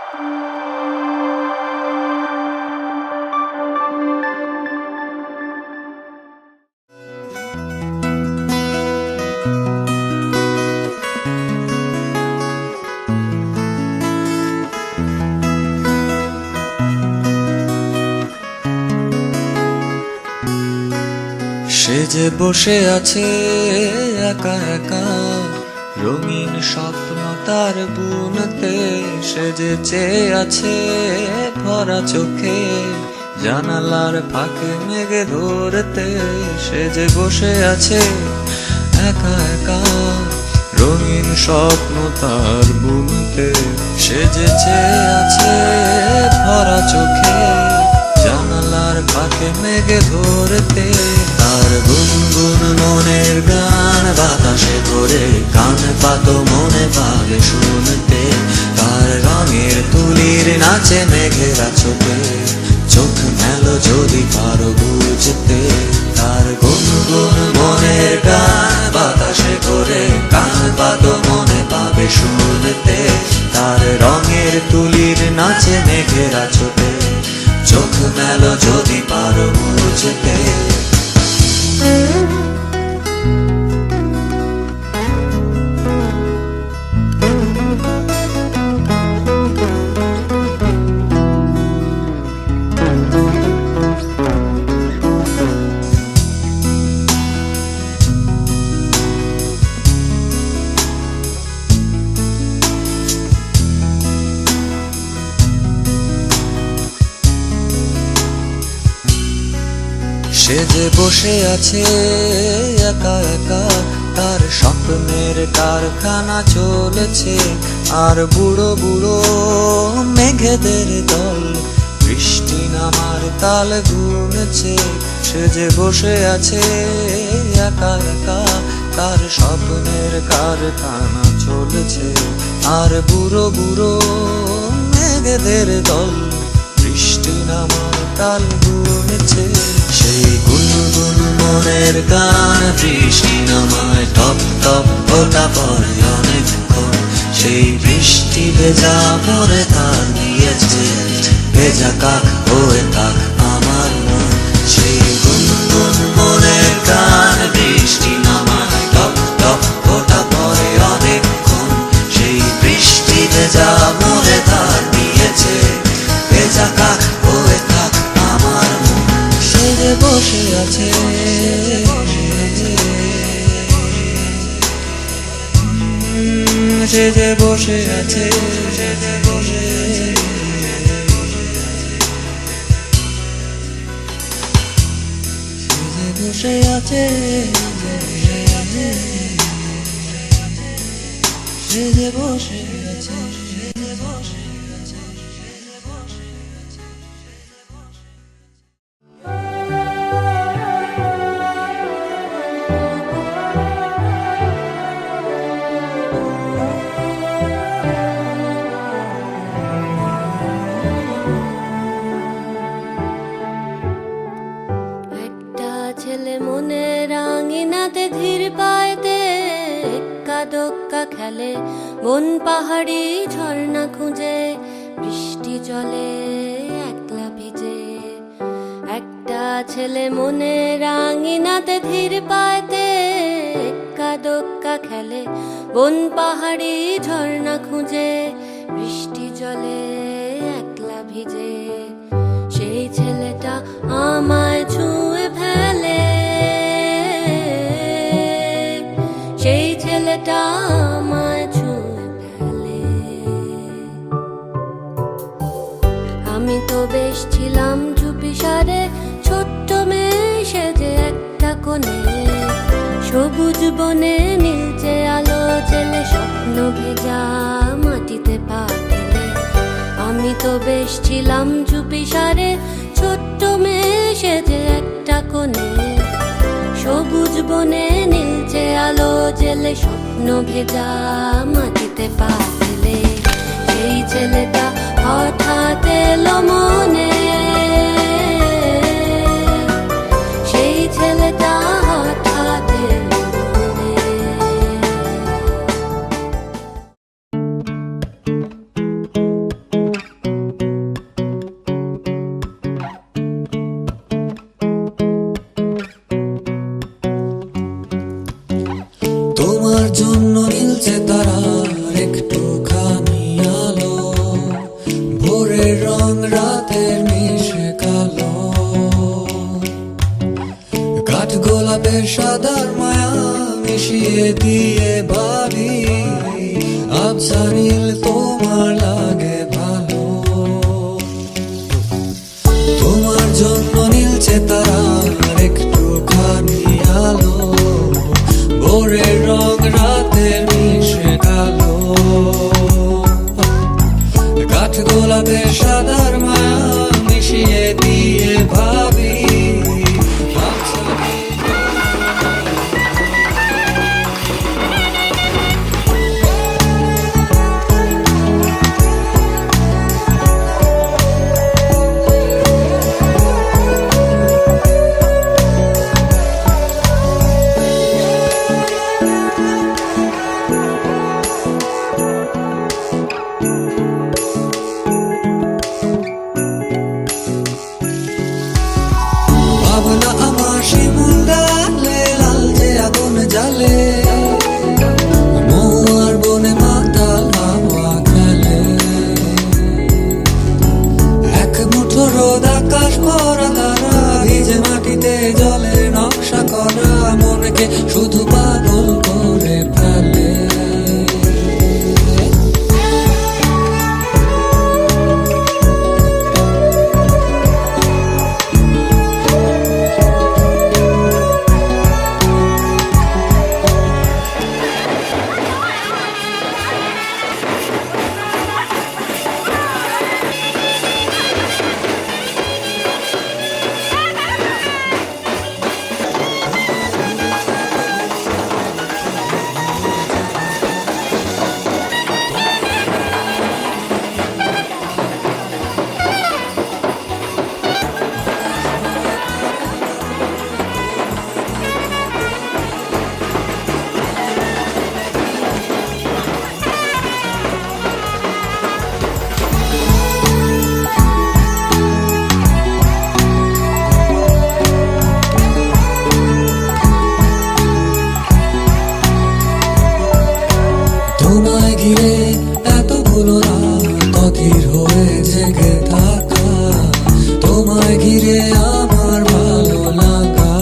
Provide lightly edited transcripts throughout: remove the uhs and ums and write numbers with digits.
সে যে বসে আছে একা একা, রঙিন স্বপ্ন তার বুনতে। সে যে চেয়ে আছে ভরা চোখে, জানালার ফাঁকে মেঘে ধরতে। সে যে বসে আছে একা একা, রঙিন স্বপ্ন তার বুনতে। সে যে চেয়ে আছে ভরা চোখে, জানালার ফাঁকে মেঘে ধরতে। তার গুনগুন মনের গান বাতাসে ধরে, কান পাতো মনে পাবে শুনতে। তার রঙের তুলির নাচে মেঘেরা ছোটে, চোখ মেলো যদি পারো বুঝতে। তার গুনগুন মনের গান বাতাসে ধরে, কান পাতো মনে পাবে শুনতে। তার রঙের তুলির নাচে মেঘেরা ছোটে, চোখ মেলো যদি পারো বুঝতে। সে যে বসে আছে একা একা, তার স্বপ্নের কারখানা চলেছে। আর বুড়ো বুড়ো মেঘেদের দল বৃষ্টি নামার তাল গুনছে। সে যে বসে আছে একা একা, তার স্বপ্নের কারখানা চলেছে। আর বুড়ো বুড়ো মেঘেদের দল বৃষ্টি নামার তাল গুনছে। সেই গুনগুন মনের গান বৃষ্টি নামায় টপ টপ ফোঁটা পড়ে অনেকক্ষণ। সেই বৃষ্টি ভেজা পরে তার দিয়েছে, ভেজা কাক হয়ে থাক আমার মন। সেই গুনগুন মনের গান বৃষ্টি নামায় টপ টপ ফোঁটা পড়ে অনেকক্ষণ। সেই বৃষ্টি ভেজা মনে তার দিয়েছে, ভেজা কাক হয়ে থাক আমার মন। সে যে বসে আছে সে যে বসে আছে, সে যে বসে বসে আছে, সে যে বসে আছে। ছেলে মনে রাঙিনাতে ধীর পায়তে, এক্কা দোক্কা খেলে বন পাহাড়ি ঝর্ণা খুঁজে। বৃষ্টি জলে একলা ভিজে। একটা ছেলে মনে রাঙিনাতে ধীর পায়তে, এক্কা দোক্কা খেলে বন পাহাড়ি ঝর্ণা খুঁজে। বৃষ্টি জলে একলা ভিজে। সেই ছেলেটা আমায় ছুঁয়ে ফেলে, সেই ছেলেটা আমায় ছুঁয়ে ফেলে। আমি তো বেশ ছিলাম চুপিসারে, ছোট্ট মেয়ে সেজে একটা কোণে। সবুজ বনে নীলচে আলো জেলে, স্বপ্ন ভেজা মাটিতে পা ফেলে। আমি তো বেশ ছিলাম চুপিসারে, ছোট্ট মেয়ে সেজে একটা কোণে। সবুজ বনে নীলচে আলো জেলে, স্বপ্ন ভেজা মাটিতে পা ফেলে। সেই ছেলেটা হঠাৎ এলো মনে, সেই ছেলেটা হঠাৎ এলো মনে। গোলাপের সাদার মায়া মিশিয়ে দিয়ে ভাবি আবছা নীল তোমার লাগে ভালো। তোমার জন্য নীলছে তারার একটুখানি আলো, ভোরের রং রাতের মিশে কালো। কাঠ গোলাপের সাদার মায়া মিশিয়ে দিয়ে ভাবি আবছা নীল ভাবনা আমার শিমুল ডালে লালচে আগুন জ্বালে, মহুয়ার বনে মাতাল হাওয়া খেলে। এক মুঠো রোদ আকাশ ভরা তারা, ভিজে মাটিতে জলের নকশা করা, মনকে শুধু পাগল করে ফেলে। তোমায় ঘিরে এতগুলো রাত অধীর হয়ে জেগে থাকা, তোমায় ঘিরে আমার ভালো লাগা।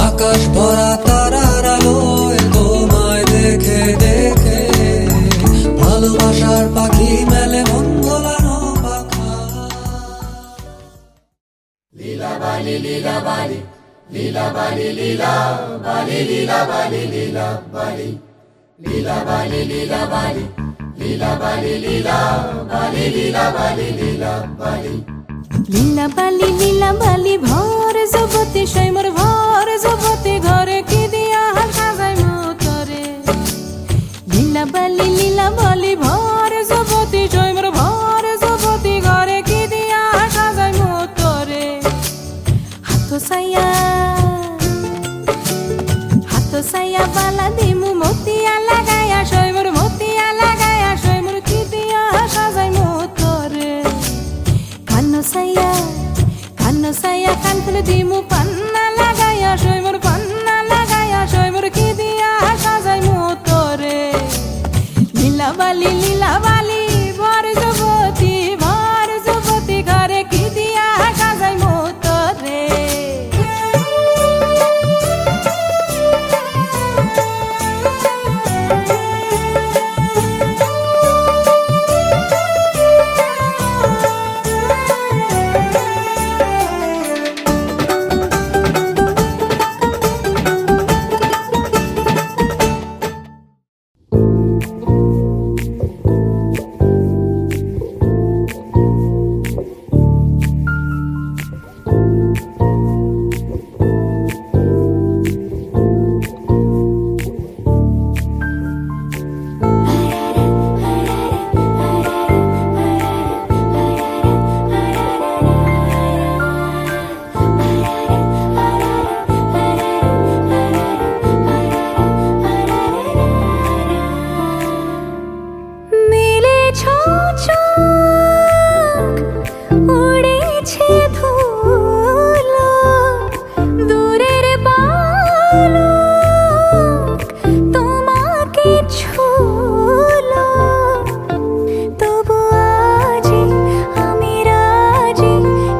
আকাশ ভরা তারার আলোয় তোমায় দেখে দেখে, ভালোবাসার পাখি মেলে মন ভোলানো পাখা। লীলা বালি লীলা বালি লীলা বালি লীলা বালি লীলা বালি লীলা বালি লীলা বালি লীলা বালি লীলা বালি লীলা বালি লীলা বালি লীলা বালি লীলা বালি ভর জগতে সৈমর ভর জগতে ঘরে কি দিয়া সাজাই মতরে। লীলা বালি ভর জগতে সৈমর ভর জগতে ঘরে কি দিয়া সাজাই মতরে। হাত সাইয়া বালা দিমু মতিয়া লাগায়া সৈমর মতিয়া লাগায়া সৈমর কি দিয়া সাজাই মতরে। কানো সাইয়া কান ফুল দিমু পান্না লাগায়া সৈমর পান্না লাগায়া সৈমর কি দিয়া সাজাই মতরে। লীলা বালি ভর জগতি ঘরে কি দিয়া সাজাই মতরে।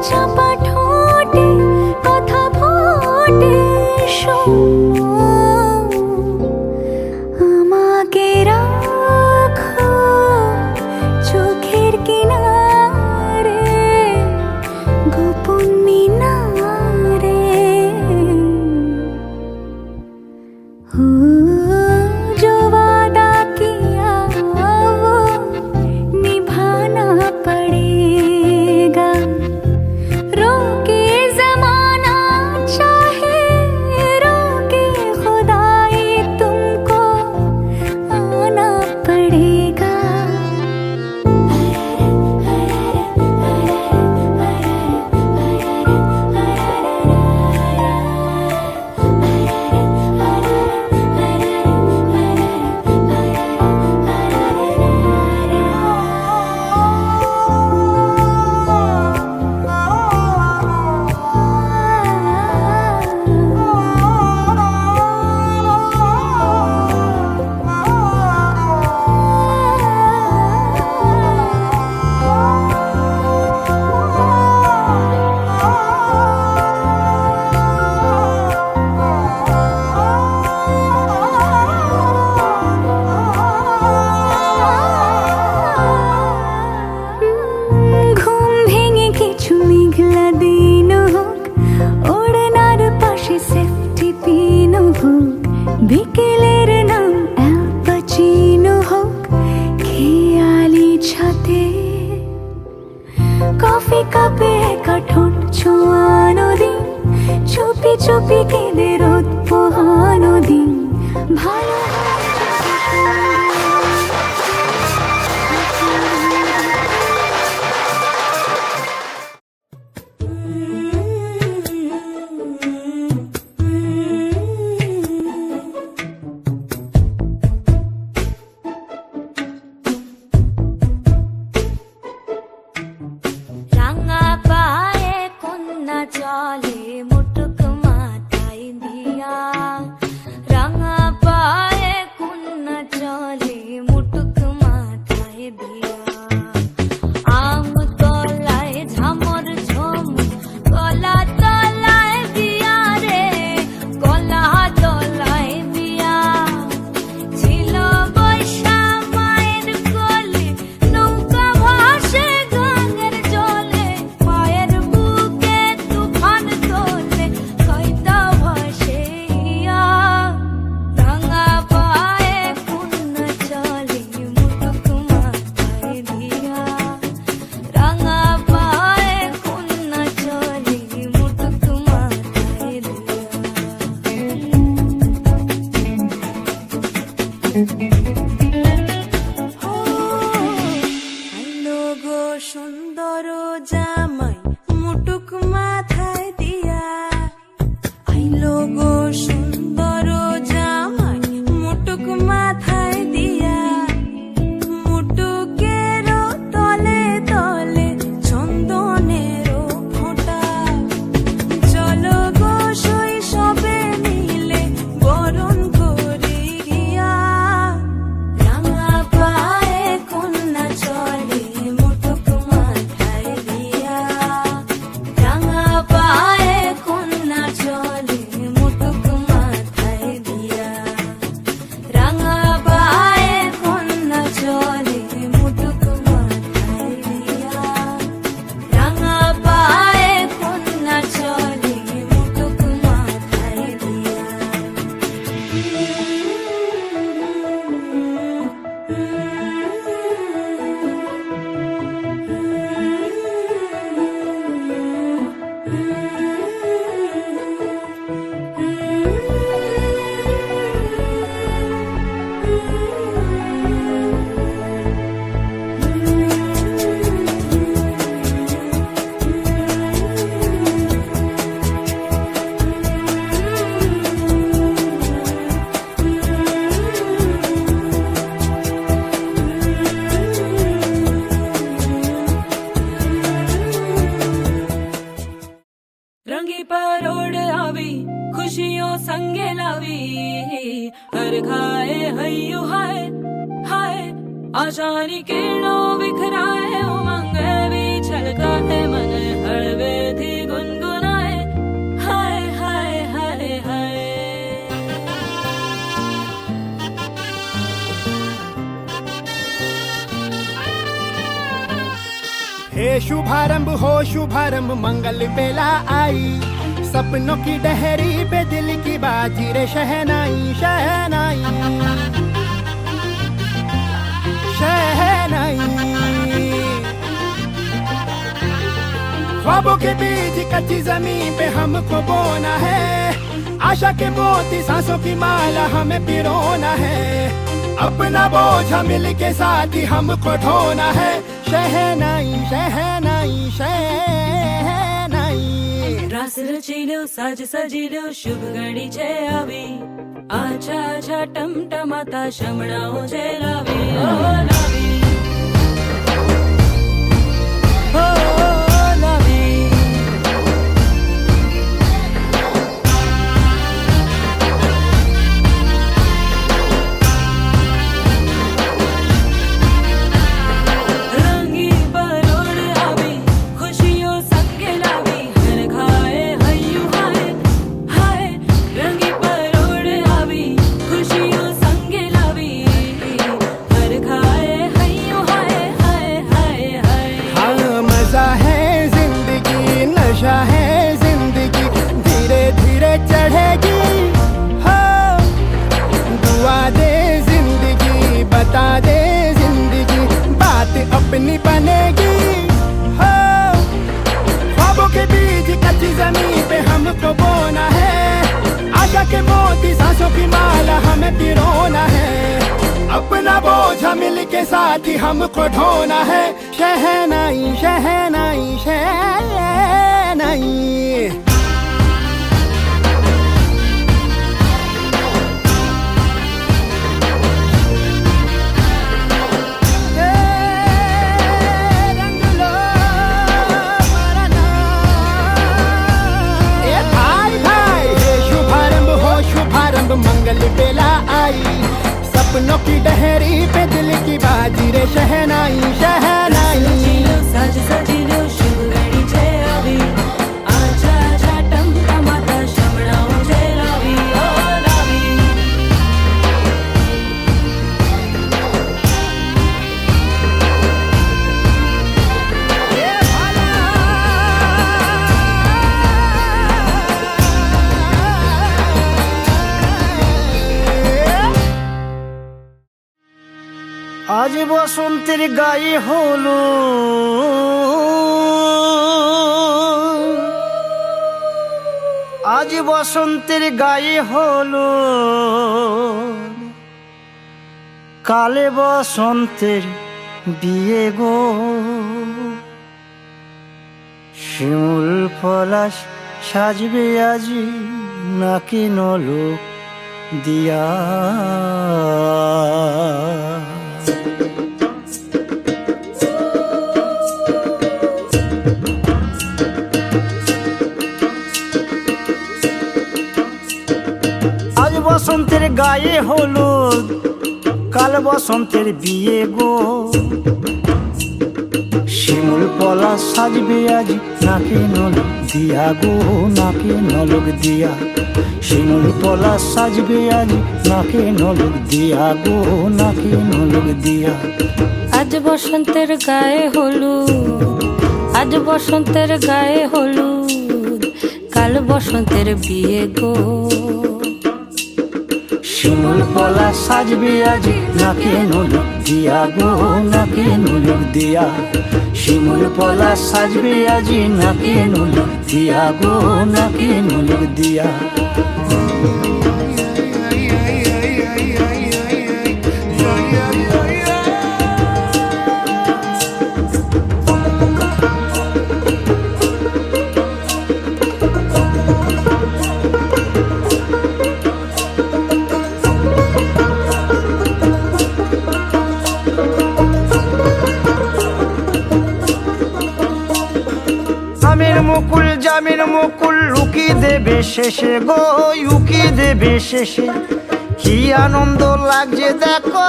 চাপা ঠোঁটে কথা বিকেলের রোদ পোহানো দিন ভালো রাঙা পায়ে কন্যা চলে মুটুক মাথায় দিয়া রাঙা পায়ে কন্যা চলে মুটুক মাথায় দিয়া আম তলায় ঝামর ঝম কলা তলায় দিয়া রে কলা তলায় দিয়া ছিল বৈশা মায়ের কোলে নৌকা ভাসে গাঙের জলে মায়ের বুকে তুফান তোলে কয়তা ভাসে ইয়া রাঙা পায়ে কন্যা চলে মুটুক মাথায় দিয়া রাঙা পায়ে কন্যা চলে মুটুক মাথায় আইলো গো সুন্দর জামাই মুটুক মাথায় দিয়া আইলো গো সুন্দর জামাই মুটুক মাথায় দিয়া মুটুকের তলে তলে চন্দনের ফোঁটা চলো গো শৈশবে মিলে বরণ করি গিয়া রাঙা পায়ে কন্যা চলে মুটুক মাথায় দিয়া রাঙা পায়ে কন্যা চলে মুটুক মাথায় দিয়া রাঙা পায়ে কন্যা চলে মুটুক মাথায় দিয়া রাঙা পায়ে কন্যা চলে মুটুক মাথায় रंगी परोड़ आवी खुशियों संगे लावी हर खाए हय्यू हाय हाय आशानी किरणों बिखराए उमंग भी छलकाए मन हड़वे थी गुनगुनाए हाय हाय हाय हाय हे शुभारंभ हो शुभारंभ मंगल बेला आई सपनों की डहरी पे दिल की बाजी रे शहनाई शहनाई शहनाई ख्वाबों के बीज कच्ची जमीन पे हमको बोना है आशा के मोती सांसों की माला हमें पिरोना है अपना बोझा मिल के साथ ही हमको ढोना है शहनाई शहनाई शहनाई रास रचिलो साज सजिलो शुभ घड़ी छे आवी आछा आछा टमटमाता शमणाओ छे लावी ओ लावी ओ लावी रंगी परोड़ आवी खुशियों संगे लावी हर खाए हय्यू हाय हाय रंगी परोड़ आवी खुशियों संगे लावी हर सांसों की माला हमें पिरोना है, अपना बोझ मिल के साथ ही हमको ढोना है। शहनाई शहनाई शहनाई। मंगल बेला आई, सपनों की डहरी पे दिल की बाजी रे शहनाई शहनाई। साज सजीलो शुभ घड़ी छे આવી आजा आजा टमटमाता શમણાઓ છે લાવી ઓ લાવી। আজ বসন্তের গায়ে হলো, আজ বসন্তের গায়ে হলো, কালে বসন্তের বিয়ে গো। শিমুল পলাশ সাজবে আজি নাকি নলোক দিয়া। আজ বসন্তের গায়ে হলুদ, কাল বসন্তের বিয়ে গো। শিমুল পলাশ সাজবে আজ নাকে নলক দিয়া গো, নাকে নলক দিয়া। শিমুল পলাশ সাজবে আজ নাকে নলক দিয়া গো, নাকে নলক দিয়া। আজ বসন্তের গায়ে হলুদ, আজ বসন্তের গায়ে হলুদ, কাল বসন্তের বিয়ে গো। শিমুল পলাশ সাজবে আজ নাকে নলক দিয়া গো, নাকে নলক দিয়া। শিমুল পলাশ সাজবে আজ নাকে নলক দিয়া গো, নাকে নলক দিয়া। আমের মুকুল জামের মুকুল লুকি দেবে শেষে গো, লুকি দেবে শেষে। কি আনন্দ লাগছে দেখো,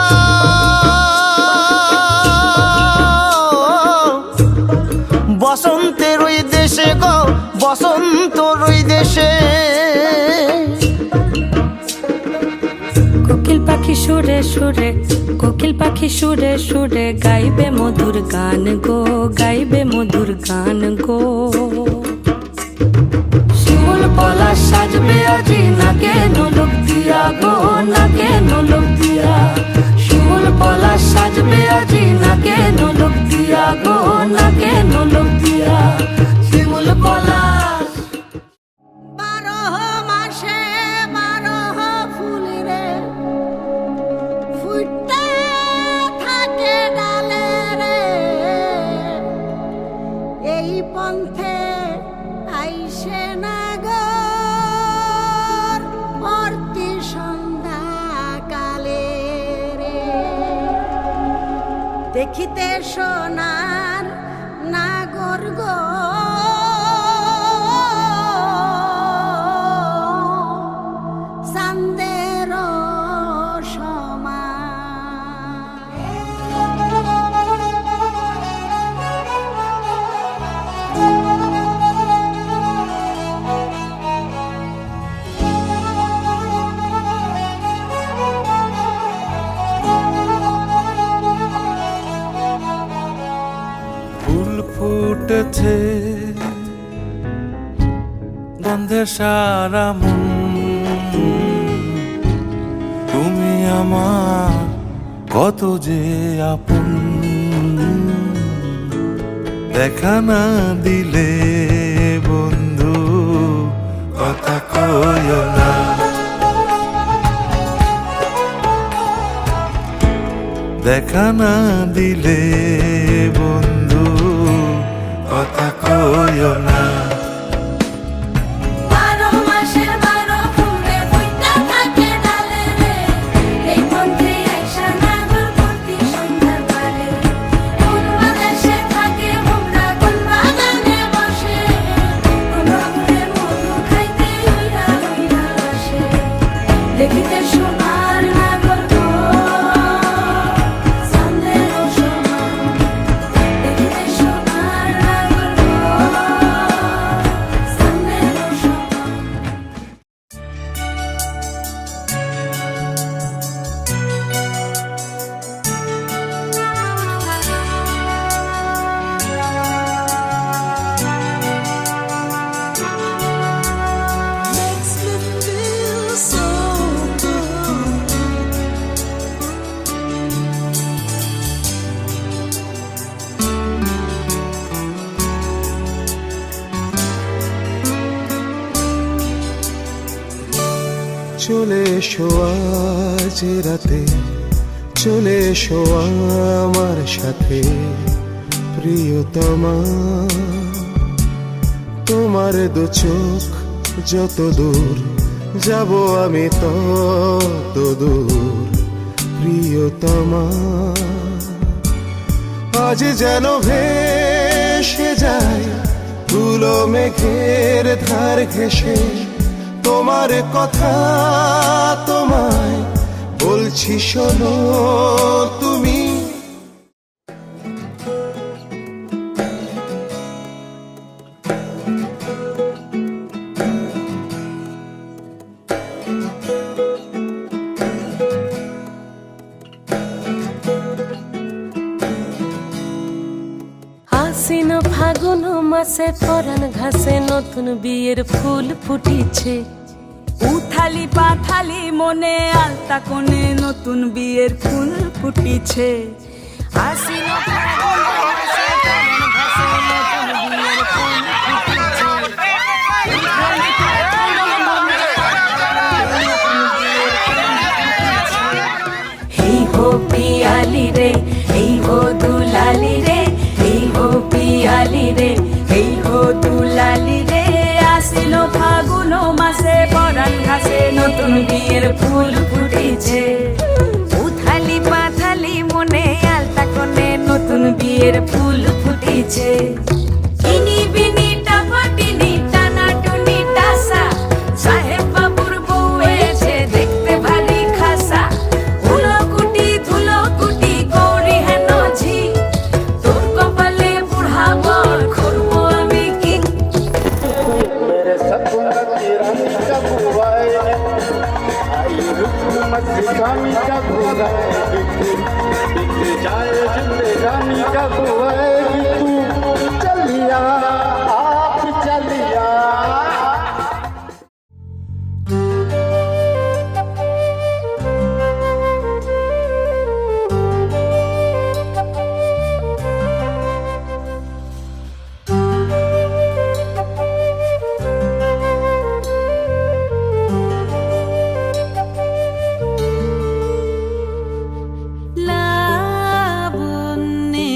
বসন্তের ওই দেশে গো, বসন্তর ওই দেশে। কোকিল পাখি সুরে সুরে, কোকিল পাখি সুরে সুরে গাইবে মধুর গান গো, গাইবে মধুর গান গো। শিমুল পলাশ সাজবে আজি নাকে নলক দিয়া গো, নাকে নলক দিয়া। শিমুল পলাশ সাজবে আজি নাকে নলক দিয়া গো, নাকে নলক দিয়া। শিমুল পলাশ। 12 মাসে 12 ফুল রে ফুটতে থাকে ডালে রে, এই পন্থে আইসে না গো পরতি সন্ধ্যা কালে রে। দেখিতে সোনার নাগর গো, চাঁদের ফুল ফুটেছে গন্ধে সারা মন, তুমি আমার কত যে আপন। দেখা না দিলে বন্ধু কথা কইও না, দেখা না দিলে বন্ধু কথা কইও না। 12 মাসের 12 ফুলে ফুইটা থাকে ডালে রে, এই মন্ত্রী আইসা নাগর প্রতি সন্ধ্যার পারে। কোন বাদেশে থাকে ভোমরা, কোন বাগানে বসে, কোন ফুলের মধু খাইতে উইরা উইরা আসে। দেখিতে সোনার নাগর গো, চাঁদেরও সমান। দেখিতে সোনার নাগর গো, চাঁদেরও সমান। চলে এসো আজ রাতে, চলে এসো আমার সাথে প্রিয়তমা। তোমার দু চোখ যত দূর যাব আমি তত দূর প্রিয়তমা। আজ যেন ভেসে যায় ধুলো মেঘের ধার ঘেঁষে, তোমার কথা তোমায় বলছি শোনো তুমি। আশ্বিন ফাগুন মাসে পরাণ ঘাসে নতুন বিয়ের ফুল ফুটিছে। উথালি পাথালি মনে আলতা কোণে নতুন বিয়ের ফুল ফুটিছে। আশ্বিন ফাগুন মাসে পরাণ ঘাসে নতুন বিয়ের ফুল ফুটিছে। উথালি পাথালি মনে নতুন বিয়ের ফুল ফুটিছে। এই হো পিয়ালি রে, এই হো দুলালি রে, এই হো পিয়ালি রে, এই হো দুলালি রে। আশ্বিন ফাগুন মাসে পরাণ ঘাসে নতুন বিয়ের ফুল ফুটিছে। উথালি পাথালি মনে আলতা কোণে নতুন বিয়ের ফুল ফুটিছে। ইনি বিনি টাপাটিনি টানা টুনি টাসা, সাহেব বাবুর বউ এসে দেখতে ভারী খাসা। উলকুটি ধুলকুটি গৌরী হেন ঝি, তোর কপালে বুড়া বর করবো আমি কি। मेरे सपना की रानी का बुआ है, आई हुकूमत जानी का बुआ है, बिक जाए जिंदगानी का बुआ है। तू चलिया आप चलिया। লাবণ্যে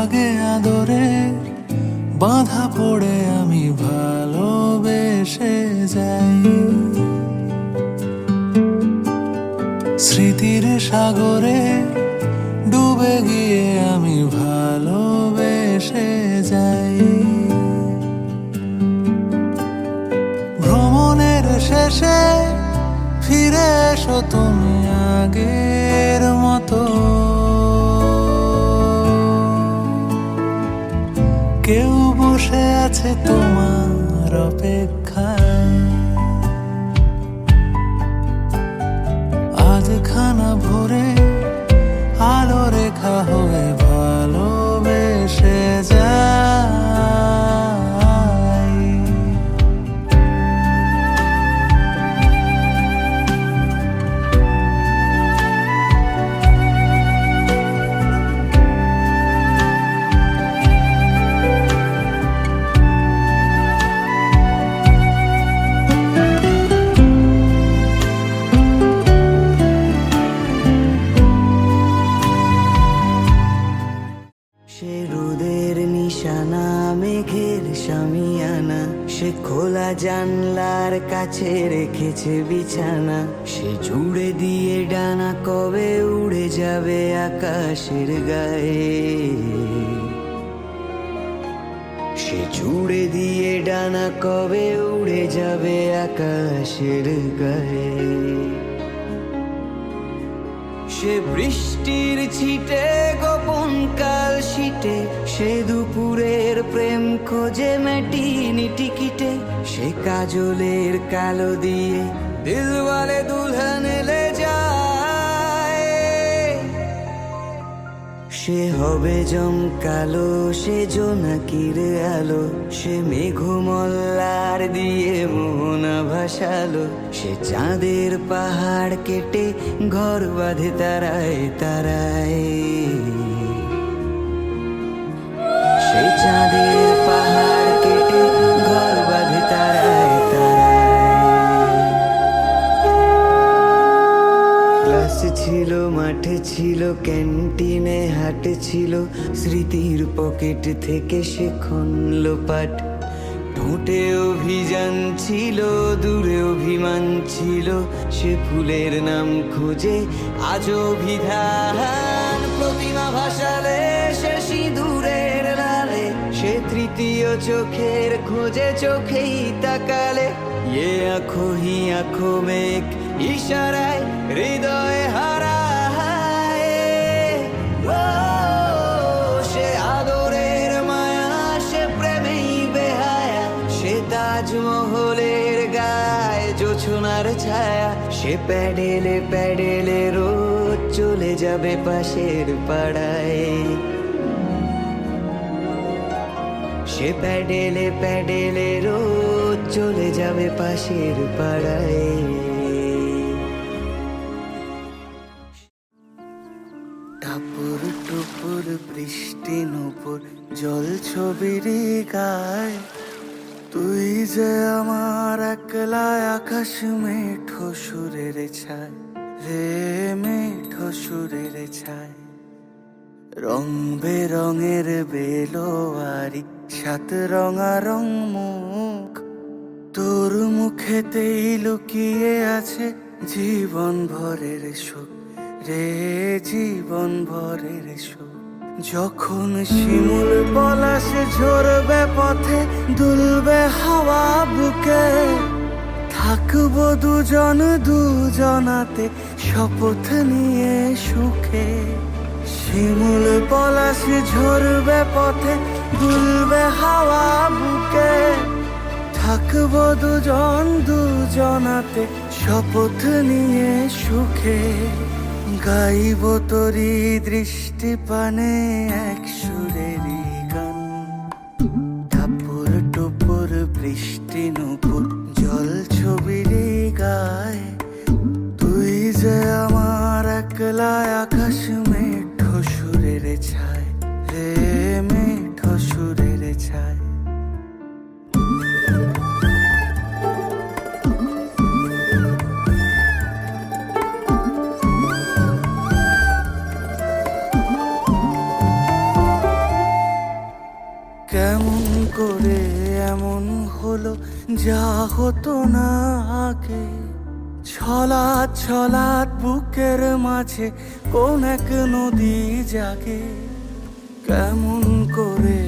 লাগে আদরে বাঁধা পড়ে আমি ভালোবেসে যাই। স্মৃতির সাগরে ডুবে গিয়ে আমি ভালোবেসে যাই। ভ্রমণের শেষে ফিরে এসো তুমি আগের মতো। কেউ বসে আছে তোমার অপেক্ষায়। আজ খানা ভরে আলো রেখা হয়ে ভালোবেসে যাই। সে রোদের নিশানা মেঘের শামিয়ানা, সে খোলা জানলার কাছে রেখেছে বিছানা। সে জুড়ে দিয়ে ডানা কবে উড়ে যাবে আকাশের গায়ে। সে জুড়ে দিয়ে ডানা কবে উড়ে যাবে আকাশের গায়ে। সে বৃষ্টির ছিটে গোপন কাল শীতে, সে দুপুরের প্রেম খোঁজে মেটিনি টিকিটে। সে কাজলের কালো দিয়ে দিলওয়ালে দুলহান লে যায়। সে হবে জমকালো, সে জোনাকির আলো, সে মেঘমল্লার দিয়ে মোহনা ভাসালো। সে চাঁদের পাহাড় কেটে ঘর বাঁধে তারায় তারায়। সে চাঁদের পাহাড় কেটে ঘর বাঁধে তারায় তারায়। ক্লাস ছিল, মাঠে ছিল, ক্যান্টিনে হাটে ছিল, স্মৃতির পকেট থেকে শেখন লোপাট। ঠোঁটে অভিযান ছিল, দূরে অভিমান ছিল, সে ফুলের নাম খোঁজে আজ অভিধান। প্রতিমা ভাসালে সে সিঁদুরের লালে, সে তৃতীয় চোখের খোঁজে চোখেই তাকালে। ইয়ে আঁখো হি আঁখো মেঘ ইশারায় হৃদয় হারায়। ও সে আদরের মায়া, সে প্রেমেই বেহায়া, সে তাজমহলের গায়ে জোছনার ছায়া। সে প্যাডেলে প্যাডেলে রোজ চলে যাবে পাশের পাড়ায়। সে প্যাডেলে প্যাডেলে রোজ চলে যাবে পাশের পাড়ায়। টাপুর টুপুর বৃষ্টি নুপুর জল ছবির গায়। তুই যে আমার একলা আকাশ মেঠো সুরের ছায় রে, মেঠো সুরের ছায়। রং বেরঙের বেলোয়ারি সাত রঙা রং মুখ, তোর মুখেতেই লুকিয়ে আছে জীবন ভরের সুখ রে, জীবন ভরের সুখ। যখন শিমুল পলাশে ঝরবে পথে, দুলবে হাওয়া বুকে, থাকবো দুজন দুজনাতে শপথ নিয়ে সুখে। শিমুল পলাশে ঝরবে পথে, দুলবে হাওয়া বুকে, থাকবো দুজন দুজনাতে শপথ নিয়ে সুখে। গাইব তোরি দৃষ্টি পানে এক সুরেরই গান। টাপুর টুপুর বৃষ্টি নুপুর জল ছবির গায়। তুই যে আমার একলা আকাশ মেঠো সুরের ছায় রে, মেঠো সুরের ছায়। করে এমন হলো যা হতো না আগে, ছলাৎ ছলাৎ বুকের মাঝে কোন এক নদী জাগে, কেমন করে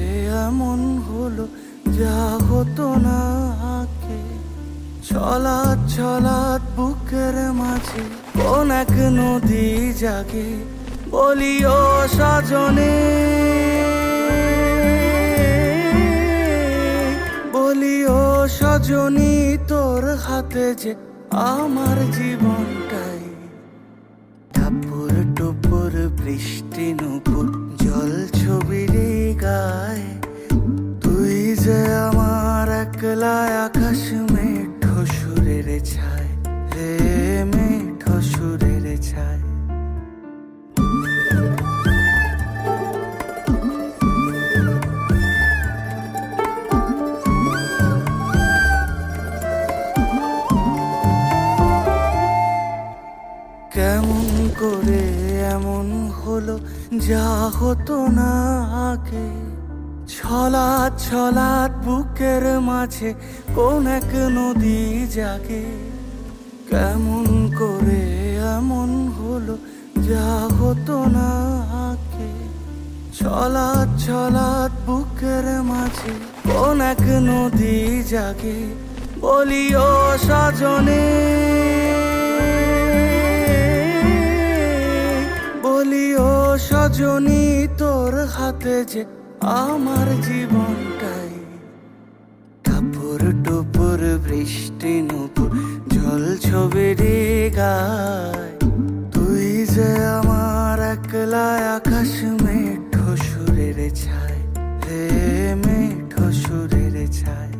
এমন হলো যা হতো না আগে, ছলাৎ ছলাৎ বুকের মাঝে কোন এক নদী জাগে, বলি ও সজনে, বলি ও সজনী তোর হাতে যে আমার জীবনটাই, টাপুর টুপুর বৃষ্টি নুপুর জল ছবির গায়ে, তুই যে আমার একলা আকাশ মেঠো সুরের ছায়, রে মেঠো সুরের ছায়। কেমন করে এমন হলো যা হতো না আগে, ছলাৎ ছলাৎ বুকের মাঝে কোন এক নদী জাগে, কেমন করে এমন হলো যা হতো না আগে, ছলাৎ ছলাৎ বুকের মাঝে কোন এক নদী জাগে, বলি ও সজনে, বলি ও সজনী তোর হাতে যে আমার জীবনটাই, টাপুর টুপুর বৃষ্টি নুপুর জল ছবির গায়, তুই যে আমার একলা আকাশ মেঠো সুরের ছায়, হে মেঠো সুরের ছায়।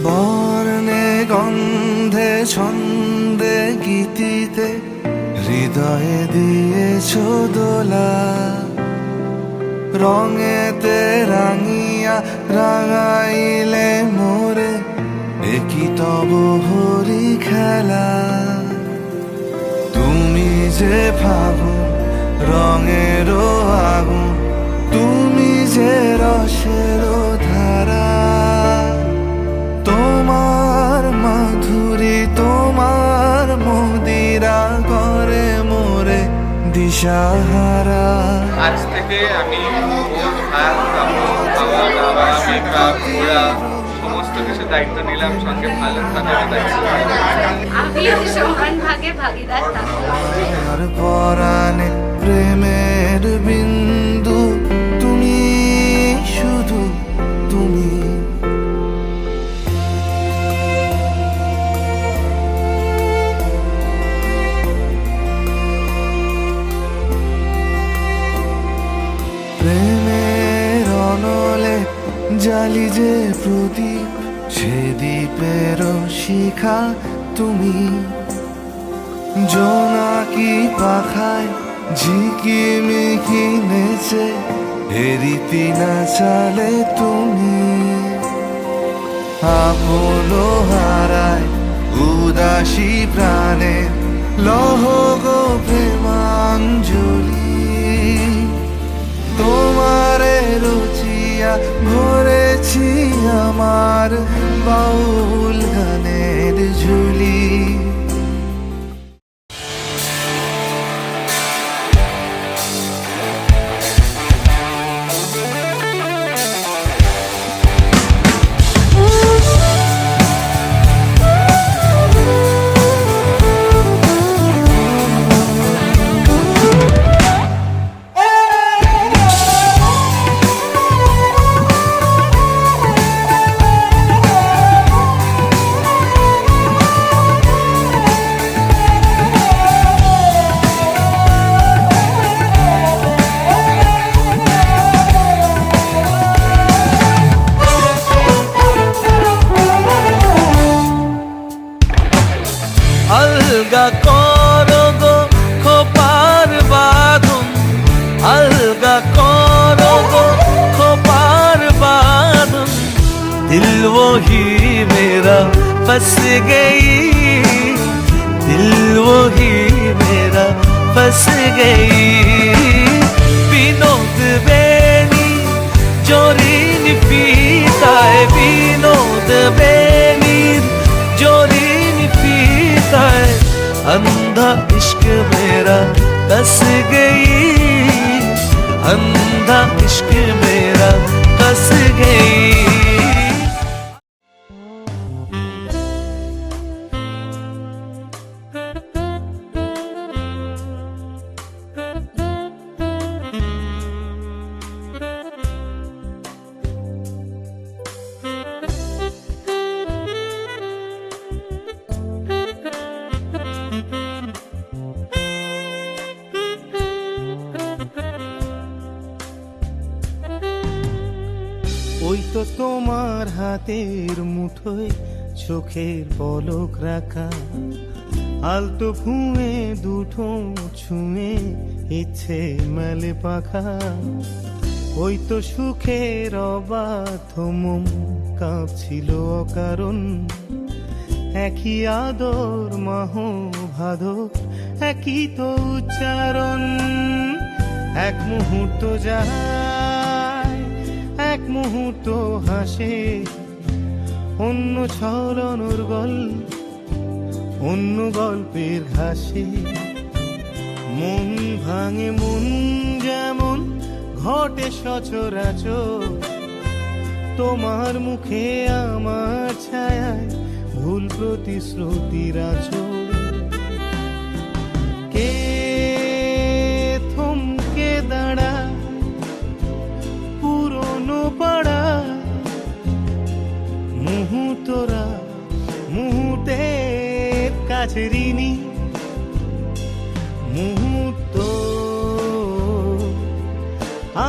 বর্ণে গন্ধে ছন্দে গীতিতে হৃদয়ে দিয়েছ দোলা, রঙেতে রাঙিয়া রাঙাইলে মোরে একই তব হরি খেলা, তুমি যে ফাগুন রঙেরও আগুন, তুমি যে রসেরও ধারা, তোমার মাধুরী তোমার মদিরা করে মোরে দিশাহারা। আজ থেকে আমি সমস্ত কিছু দায়িত্ব নিলাম, সঙ্গে ভালো থাকার দায়িত্ব। আমিও সমান ভাগে ভাগিদার আর পরাণে প্রেমের বিন্দু তুমি, শুধু তুমি। প্রেমের অনলে জালি যে প্রদীপ, সে দ্বীপের শিখা তুমি, জোনাকি পাখায় ঝিকিমিকি নেচে হেরিতি না চালে তুমি, আপনো হারায় উদাসী প্রাণে লহ গো প্রেমাঞ্জলি, তোমারে রুচিয়া ভরেছি আমার বাউল গানের ঝুলি। করো গো খোপার বাঁধন, আলগা করো গো খোপার বাঁধন। दिल वही मेरा फंस गई, दिल वही मेरा फंस गई। বিনোদ বেনি জরিন ফিতায়, বিনোদ বেনির জরিন ফিতায়। अंधा इश्क मेरा दस गई, अंधा इश्क मेरा दस गई। ওই তো তোমার হাতের মুঠোয় চোখের পলক রাখা, আলতো ফুঁয়ে দুটো ছুঁয়ে ইচ্ছে মেলে পাখা। ওই তো সুখের অবাধ মম কাঁপছিল অকারণ, একই আদর মাহ ভাদর একই তো উচ্চারণ। এক মুহূর্ত যায়, এক মুহূর্ত হাসে, অন্য ছলনোর গল্প অন্য গল্পের ঘাসে। মন ভাঙে মন যেমন ঘটে সচরাচর, তোমার মুখে আমার ছায়ায় ভুল প্রতিশ্রুতির আঁচল। কে থমকে দাঁড়ায় পুরনো পাড়া, মুহূর্তরা মুহূর্তের কাছে ঋণী। মুহূর্ত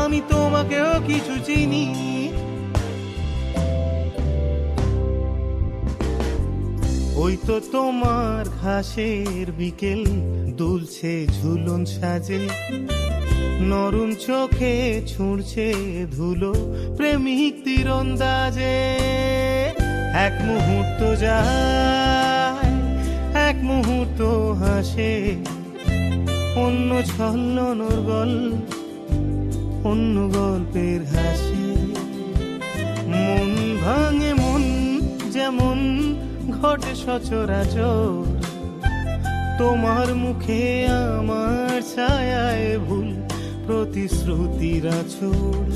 আমি তোমাকেও কিছু চিনি। ওই তো তোমার ঘাসের বিকেল দুলছে ঝুলন সাজে, নরম চোখে ছুঁড়ছে ধুলো প্রেমিক তীরন্দাজে। এক মুহূর্ত যায়, এক মুহূর্ত হাসে, অন্য ছলনোর গল্প অন্য গল্পের হাসি। মন ভাঙে মন যেমন ঘটে সচরাচর, তোমার মুখে আমার ছায়ায় ভুল প্রতিশ্রুতির আঁচড়।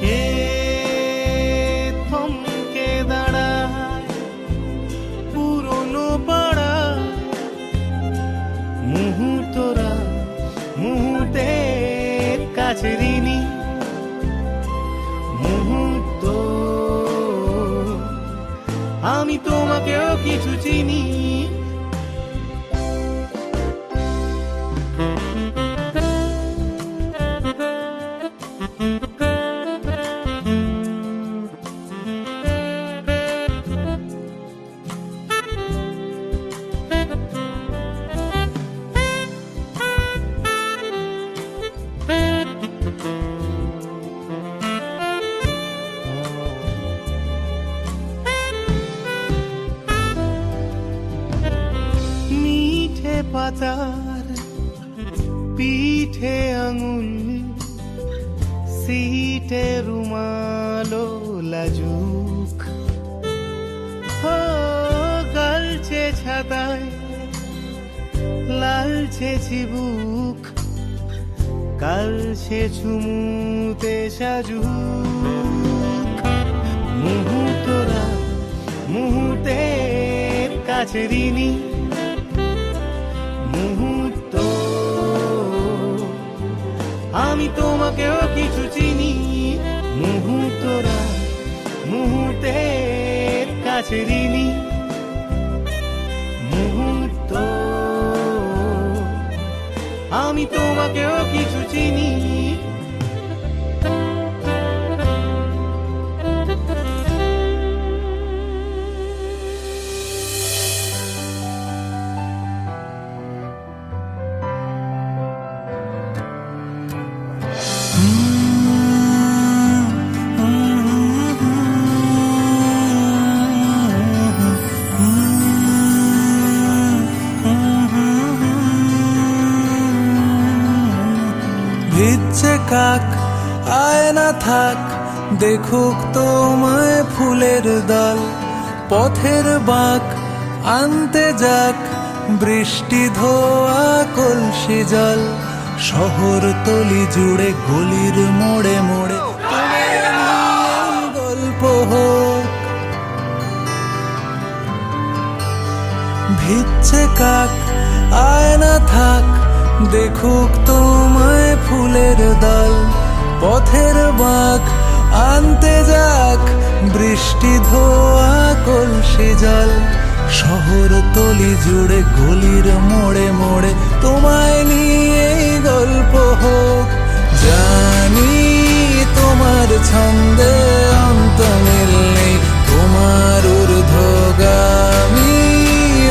কে থমকে দাঁড়ায় পুরনো পাড়া, মুহূর্তরা মুহূর্তের কাছে ঋণী। মুহূর্ত আমি তোমাকেও কিছু চিনি। পাতার পিঠে আঙুল, সিটে রুমালো লাজুক, গালছে ছাতায় লালছে চিবুক, কালছে চুমুতে সাজুক। মুহূর্তরা মুহূর্তের কাছে ঋণী। মুহূর্ত আমি তোমাকেও কিছু চিনি। মুহূর্তরা মুহূর্তের কাছে ঋণী। মুহূর্ত আমি তোমাকেও কিছু চিনি। ভিজছে কাক আয় না থাক, দেখুক তোমায় ফুলের দল। পথের বাঁক আনতে যাক, বৃষ্টি ধোয়া কলসি জল। শহর তলি জুড়ে গলির মোড়ে মোড়ে গল্প হোক। ভিজছে কাক আয় না থাক, দেখুক তোমায় ফুলের দল। পথের বাঁক আনতে যাক, বৃষ্টি ধোয়া কলসি জল। শহর তলি জুড়ে গলির মোড়ে মোড়ে তোমায় নিয়ে গল্প হোক। জানি তোমার ছন্দে অন্ত মিল নেই, তোমার ঊর্ধ্বগামী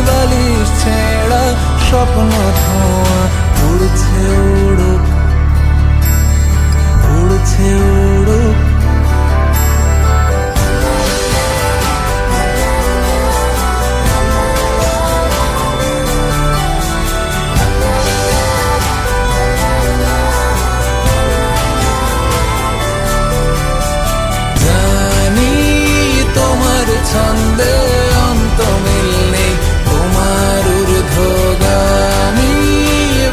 বালিশ ছেঁড়া স্বপ্ন ধোঁয়া উড়ছে উড়ুক, উড়ছে উড়ুক। জানি তোমার ছন্দে অন্ত মিল নেই, তোমার ঊর্ধ্বগামী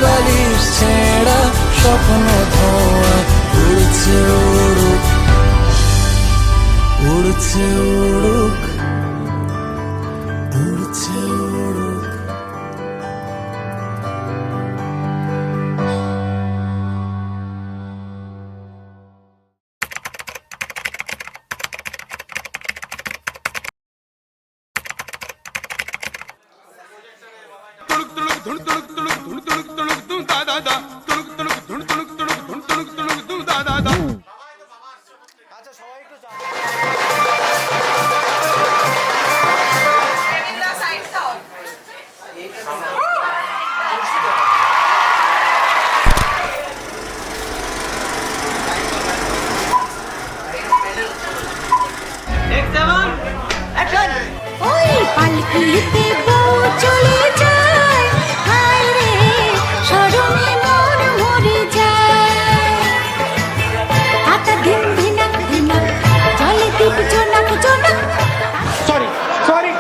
বালিশ ছেঁড়া স্বপ্ন ধোঁয়া উড়ছে উড়ুক, উড়ছে উড়ুক, উড়ছে উড়ুক। ওই পালকিতে বউ চলে যায়, হায় রে শরমে মন মরে যায়। হাতা দিন ধিনাক ধিনাক চলে দীপ জোনাক জোনাক। Sorry sorry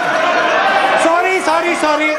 sorry sorry sorry.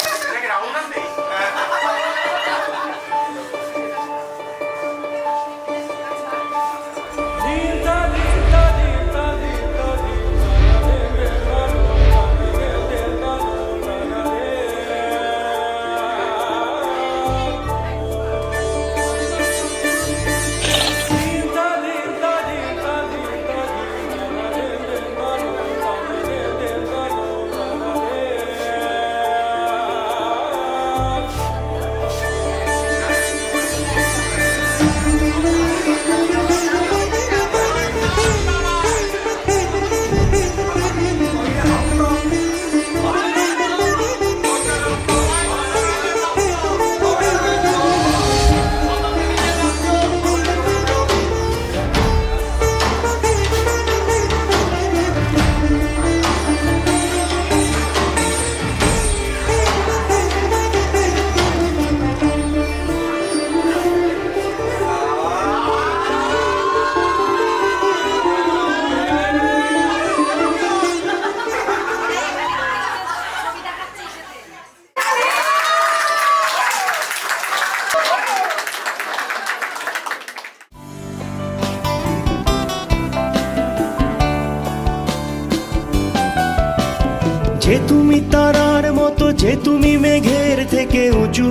যে তুমি তারার মতো, যে তুমি মেঘের থেকে উঁচু,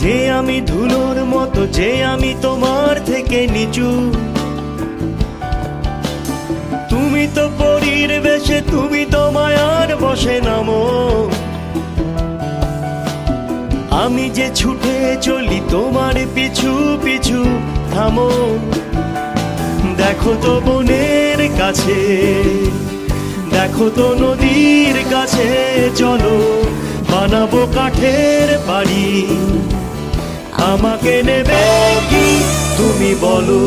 যে আমি ধুলোর মতো, যে আমি তোমার থেকে নিচু। তুমি তো পরীর বেশে, তুমি তো মায়ার বসে নামো। আমি যে ছুটে চলি তোমার পিছু পিছু, থামো। দেখো তো বনের কাছে, দেখো তো নদীর কাছে, চলো বানাবো কাঠের বাড়ি। আমাকে নেবে কি তুমি বলো?